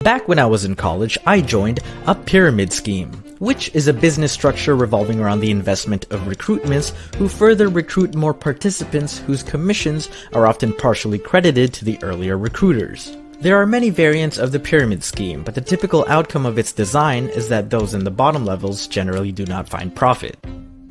Back when I was in college, I joined a pyramid scheme, which is a business structure revolving around the investment of recruitments who further recruit more participants whose commissions are often partially credited to the earlier recruiters. There are many variants of the pyramid scheme, but the typical outcome of its design is that those in the bottom levels generally do not find profit.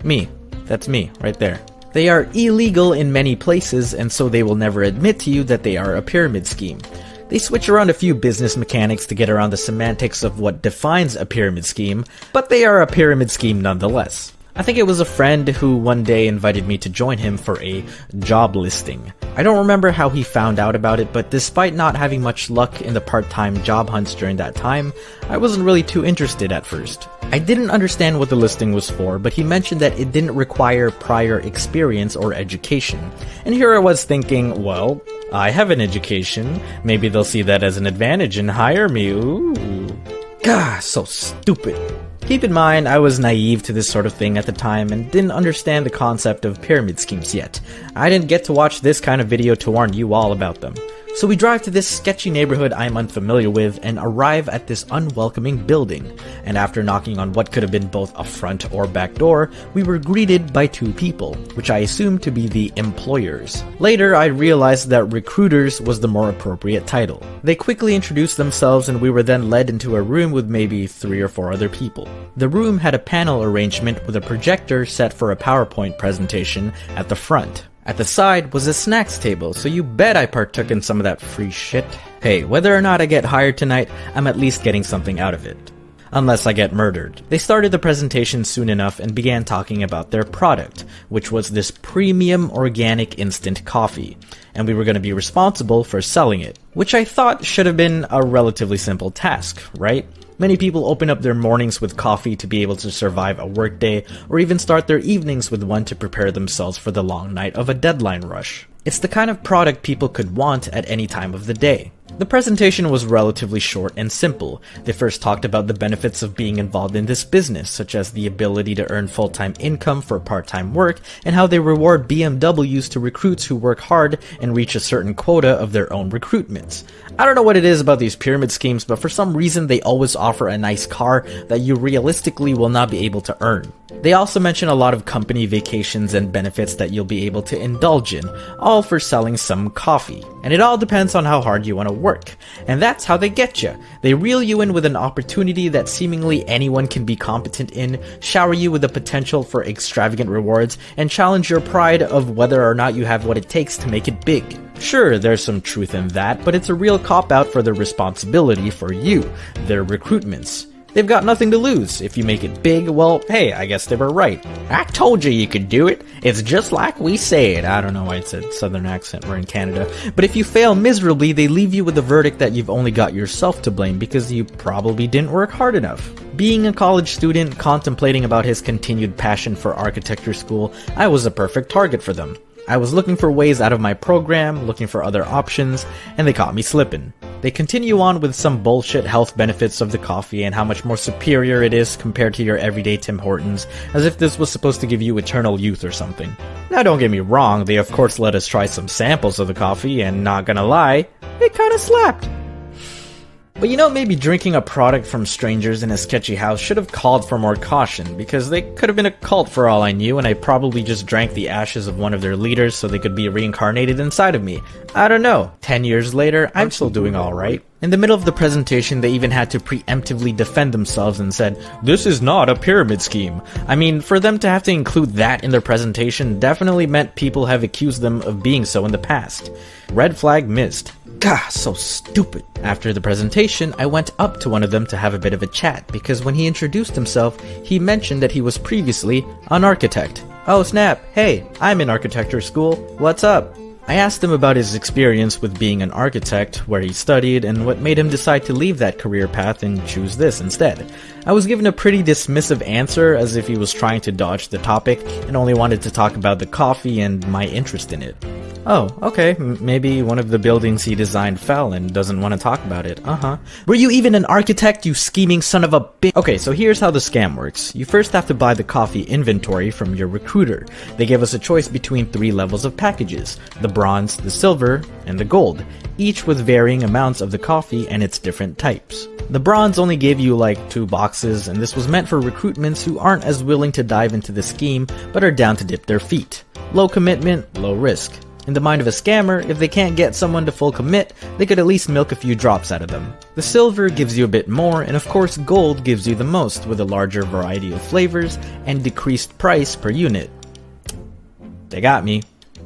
Me. That's me, right there. They are illegal in many places, and so they will never admit to you that they are a pyramid scheme. They switch around a few business mechanics to get around the semantics of what defines a pyramid scheme, but they are a pyramid scheme nonetheless. I think it was a friend who one day invited me to join him for a job listing. I don't remember how he found out about it, but despite not having much luck in the part-time job hunts during that time, I wasn't really too interested at first. I didn't understand what the listing was for, but he mentioned that it didn't require prior experience or education. And here I was thinking, well, I have an education, maybe they'll see that as an advantage and hire me, ooh. Gah, so stupid. Keep in mind, I was naive to this sort of thing at the time and didn't understand the concept of pyramid schemes yet. I didn't get to watch this kind of video to warn you all about them. So we drive to this sketchy neighborhood I'm unfamiliar with and arrive at this unwelcoming building. And after knocking on what could have been both a front or back door, we were greeted by two people, which I assumed to be the employers. Later, I realized that recruiters was the more appropriate title. They quickly introduced themselves and we were then led into a room with maybe 3 or 4 other people. The room had a panel arrangement with a projector set for a PowerPoint presentation at the front. At the side was a snacks table, so you bet I partook in some of that free shit. Hey, whether or not I get hired tonight, I'm at least getting something out of it. Unless I get murdered. They started the presentation soon enough and began talking about their product, which was this premium organic instant coffee, and we were going to be responsible for selling it, which I thought should have been a relatively simple task, right? Many people open up their mornings with coffee to be able to survive a workday, or even start their evenings with one to prepare themselves for the long night of a deadline rush. It's the kind of product people could want at any time of the day. The presentation was relatively short and simple. They first talked about the benefits of being involved in this business, such as the ability to earn full-time income for part-time work, and how they reward BMWs to recruits who work hard and reach a certain quota of their own recruitments. I don't know what it is about these pyramid schemes, but for some reason they always offer a nice car that you realistically will not be able to earn. They also mention a lot of company vacations and benefits that you'll be able to indulge in, all for selling some coffee. And it all depends on how hard you want to work. And that's how they get you. They reel you in with an opportunity that seemingly anyone can be competent in, shower you with the potential for extravagant rewards, and challenge your pride of whether or not you have what it takes to make it big. Sure, there's some truth in that, but it's a real cop-out for the responsibility for you, their recruitments. They've got nothing to lose. If you make it big, well, hey, I guess they were right. I told you could do it. It's just like we said. I don't know why it's a southern accent. We're in Canada. But if you fail miserably, they leave you with the verdict that you've only got yourself to blame because you probably didn't work hard enough. Being a college student contemplating about his continued passion for architecture school, I was a perfect target for them. I was looking for ways out of my program, looking for other options, and they caught me slipping. They continue on with some bullshit health benefits of the coffee and how much more superior it is compared to your everyday Tim Hortons, as if this was supposed to give you eternal youth or something. Now don't get me wrong, they of course let us try some samples of the coffee, and not gonna lie, it kinda slapped. But you know, maybe drinking a product from strangers in a sketchy house should have called for more caution, because they could have been a cult for all I knew, and I probably just drank the ashes of one of their leaders so they could be reincarnated inside of me. I don't know. 10 years later, I'm still doing alright. In the middle of the presentation, they even had to preemptively defend themselves and said, "This is not a pyramid scheme." I mean, for them to have to include that in their presentation definitely meant people have accused them of being so in the past. Red flag missed. Gah, so stupid. After the presentation, I went up to one of them to have a bit of a chat, because when he introduced himself, he mentioned that he was previously an architect. Oh snap, hey, I'm in architecture school, what's up? I asked him about his experience with being an architect, where he studied, and what made him decide to leave that career path and choose this instead. I was given a pretty dismissive answer, as if he was trying to dodge the topic and only wanted to talk about the coffee and my interest in it. Oh, okay, maybe one of the buildings he designed fell and doesn't want to talk about it. Were you even an architect, you scheming son of a bitch? Okay, so here's how the scam works. You first have to buy the coffee inventory from your recruiter. They give us a choice between 3 levels of packages: the bronze, the silver, and the gold, each with varying amounts of the coffee and its different types. The bronze only gave you like 2 boxes, and this was meant for recruitments who aren't as willing to dive into the scheme but are down to dip their feet. Low commitment, low risk. In the mind of a scammer, if they can't get someone to full commit, they could at least milk a few drops out of them. The silver gives you a bit more, and of course gold gives you the most, with a larger variety of flavors and decreased price per unit. They got me.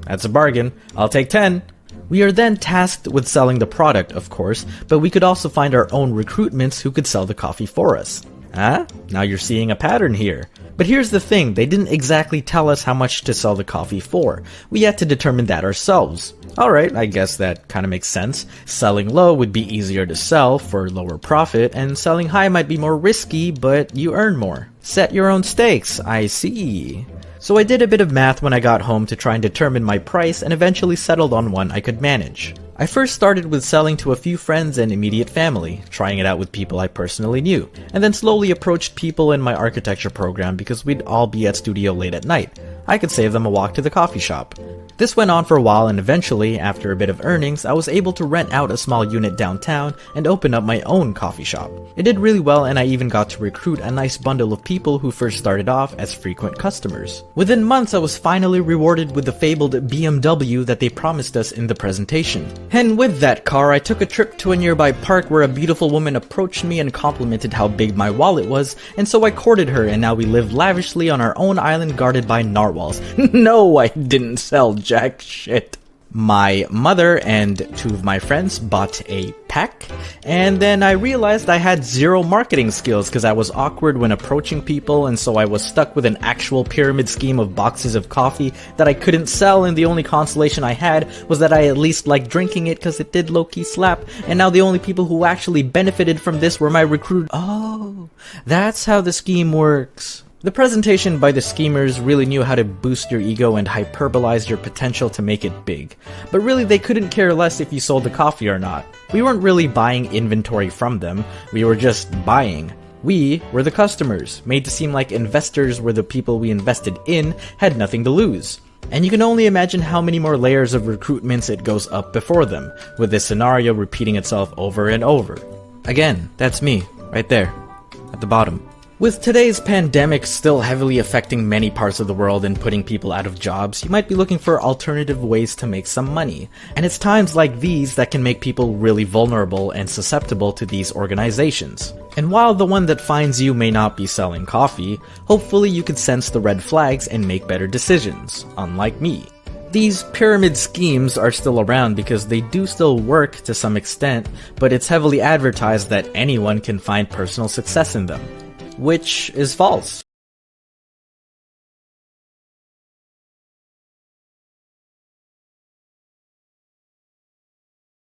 That's a bargain. I'll take 10. We are then tasked with selling the product, of course, but we could also find our own recruitments who could sell the coffee for us. Huh? Now you're seeing a pattern here. But here's the thing, they didn't exactly tell us how much to sell the coffee for. We had to determine that ourselves. Alright, I guess that kinda makes sense. Selling low would be easier to sell for lower profit, and selling high might be more risky, but you earn more. Set your own stakes, I see. So I did a bit of math when I got home to try and determine my price, and eventually settled on one I could manage. I first started with selling to a few friends and immediate family, trying it out with people I personally knew, and then slowly approached people in my architecture program because we'd all be at studio late at night. I could save them a walk to the coffee shop. This went on for a while, and eventually, after a bit of earnings, I was able to rent out a small unit downtown and open up my own coffee shop. It did really well, and I even got to recruit a nice bundle of people who first started off as frequent customers. Within months, I was finally rewarded with the fabled BMW that they promised us in the presentation. And with that car, I took a trip to a nearby park where a beautiful woman approached me and complimented how big my wallet was, and so I courted her, and now we live lavishly on our own island guarded by narwhals. No, I didn't sell jack shit. My mother and 2 of my friends bought a pack, and then I realized I had 0 marketing skills because I was awkward when approaching people, and so I was stuck with an actual pyramid scheme of boxes of coffee that I couldn't sell, and the only consolation I had was that I at least liked drinking it because it did low-key slap, and now the only people who actually benefited from this were my recruit. Oh, that's how the scheme works. The presentation by the schemers really knew how to boost your ego and hyperbolize your potential to make it big. But really they couldn't care less if you sold the coffee or not. We weren't really buying inventory from them, we were just buying. We were the customers, made to seem like investors were the people we invested in, had nothing to lose. And you can only imagine how many more layers of recruitments it goes up before them, with this scenario repeating itself over and over. Again, that's me, right there, at the bottom. With today's pandemic still heavily affecting many parts of the world and putting people out of jobs, you might be looking for alternative ways to make some money. And it's times like these that can make people really vulnerable and susceptible to these organizations. And while the one that finds you may not be selling coffee, hopefully you can sense the red flags and make better decisions, unlike me. These pyramid schemes are still around because they do still work to some extent, but it's heavily advertised that anyone can find personal success in them. Which is false.